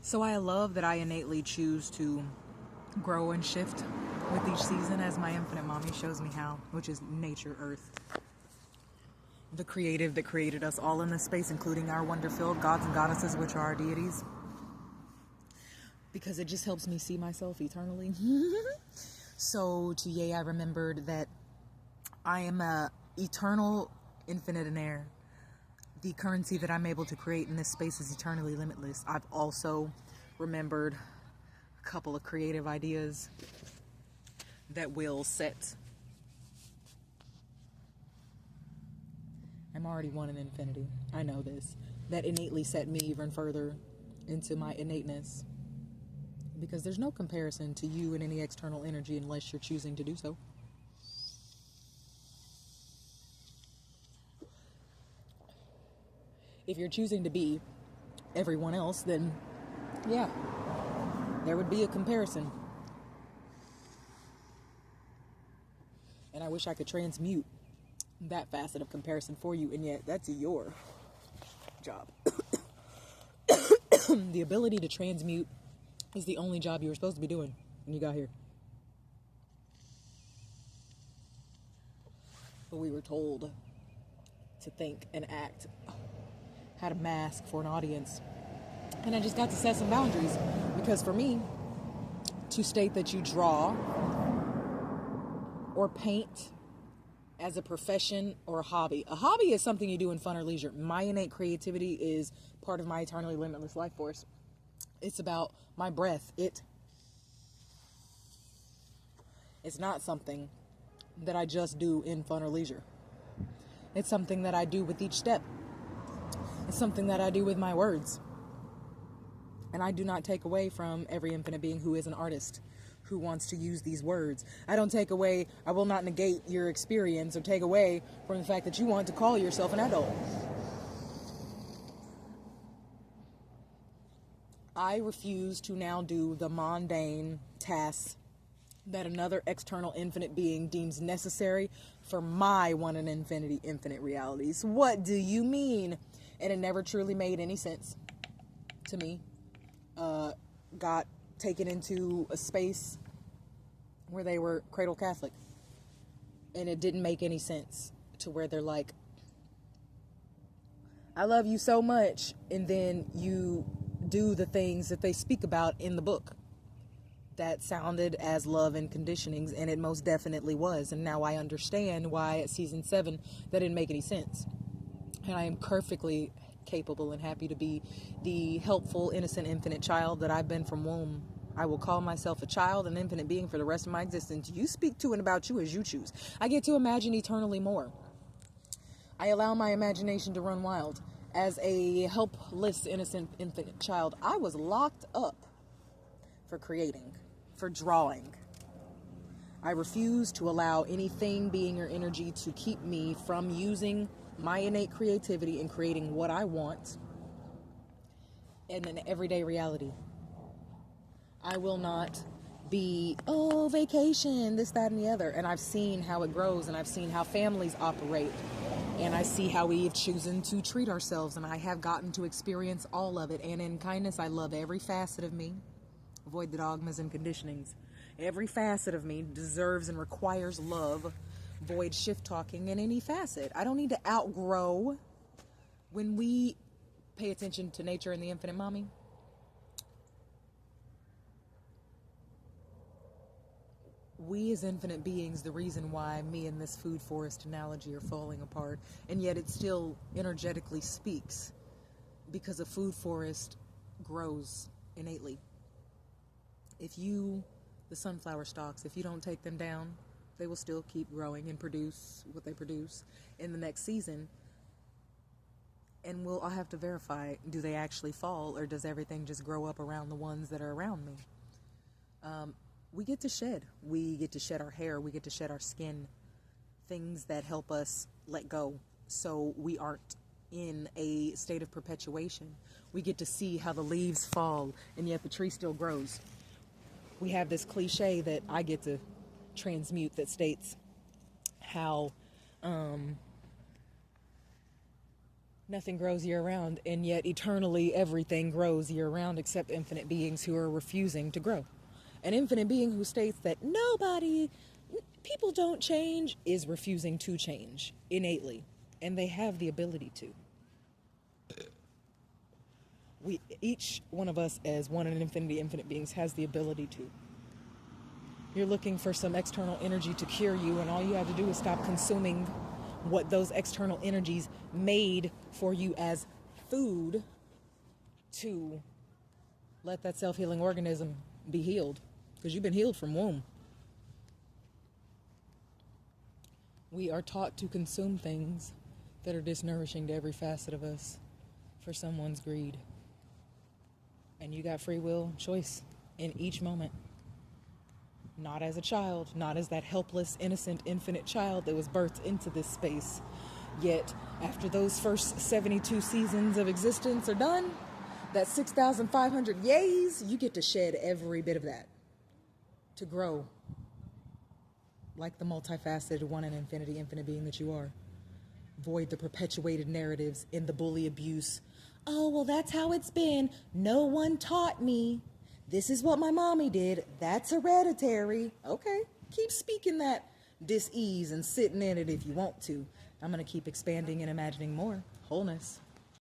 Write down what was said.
So I love that I innately choose to grow and shift with each season as my infinite mommy shows me how, which is nature, earth. The creative that created us all in this space, including our wonder-filled gods and goddesses, which are our deities. Because it just helps me see myself eternally. So to Ye, I remembered that I am a eternal, infinite in air. The currency that I'm able to create in this space is eternally limitless. I've also remembered a couple of creative ideas that will set. I'm already one in infinity. I know this. That innately set me even further into my innateness. Because there's no comparison to you and any external energy unless you're choosing to do so. If you're choosing to be everyone else, then yeah, there would be a comparison. And I wish I could transmute that facet of comparison for you, and yet that's your job. The ability to transmute is the only job you were supposed to be doing when you got here. But we were told to think and act how to mask for an audience. And I just got to set some boundaries, because for me, to state that you draw or paint as a profession or a hobby is something you do in fun or leisure. My innate creativity is part of my eternally limitless life force. It's about my breath. It's not something that I just do in fun or leisure. It's something that I do with each step. It's something that I do with my words. And I do not take away from every infinite being who is an artist, who wants to use these words. I will not negate your experience or take away from the fact that you want to call yourself an adult. I refuse to now do the mundane tasks that another external infinite being deems necessary for my one and infinity infinite realities. What do you mean? And it never truly made any sense to me. Got taken into a space where they were cradle Catholic, and it didn't make any sense to where they're like, I love you so much, and then you do the things that they speak about in the book that sounded as love and conditionings, and it most definitely was. And now I understand why at season 7 that didn't make any sense. And I am perfectly capable and happy to be the helpful, innocent, infinite child that I've been from womb. I will call myself a child, an infinite being for the rest of my existence. You speak to and about you as you choose. I get to imagine eternally more. I allow my imagination to run wild. As a helpless, innocent, infinite child, I was locked up for creating, for drawing. I refuse to allow anything, being, or energy to keep me from using my innate creativity and creating what I want in an everyday reality. I will not be, vacation, this, that, and the other. And I've seen how it grows, and I've seen how families operate, and I see how we've chosen to treat ourselves, and I have gotten to experience all of it. And in kindness, I love every facet of me. Avoid the dogmas and conditionings. Every facet of me deserves and requires love. Void shift talking in any facet. I don't need to outgrow. When we pay attention to nature and the infinite mommy, we as infinite beings, the reason why me and this food forest analogy are falling apart, and yet it still energetically speaks, because a food forest grows innately. If you, the sunflower stalks, if you don't take them down, they will still keep growing and produce what they produce in the next season. And I'll have to verify, do they actually fall, or does everything just grow up around the ones that are around me? We get to shed. We get to shed our hair. We get to shed our skin. Things that help us let go, so we aren't in a state of perpetuation. We get to see how the leaves fall, and yet the tree still grows. We have this cliche that I get to transmute that states how Nothing grows year-round, and yet eternally everything grows year-round except infinite beings who are refusing to grow. An infinite being who states that people don't change, is refusing to change innately, and they have the ability to. Each one of us, as one in infinity, infinite beings, has the ability to. You're looking for some external energy to cure you, and all you have to do is stop consuming what those external energies made for you as food to let that self-healing organism be healed, because you've been healed from womb. We are taught to consume things that are disnourishing to every facet of us for someone's greed. And you got free will choice in each moment. Not as a child, not as that helpless, innocent, infinite child that was birthed into this space. Yet, after those first 72 seasons of existence are done, that 6,500 yays, you get to shed every bit of that to grow like the multifaceted one in infinity, infinite being that you are. Void the perpetuated narratives in the bully abuse. Oh, well, that's how it's been. No one taught me. This is what my mommy did. That's hereditary. Okay, keep speaking that dis-ease and sitting in it if you want to. I'm going to keep expanding and imagining more wholeness.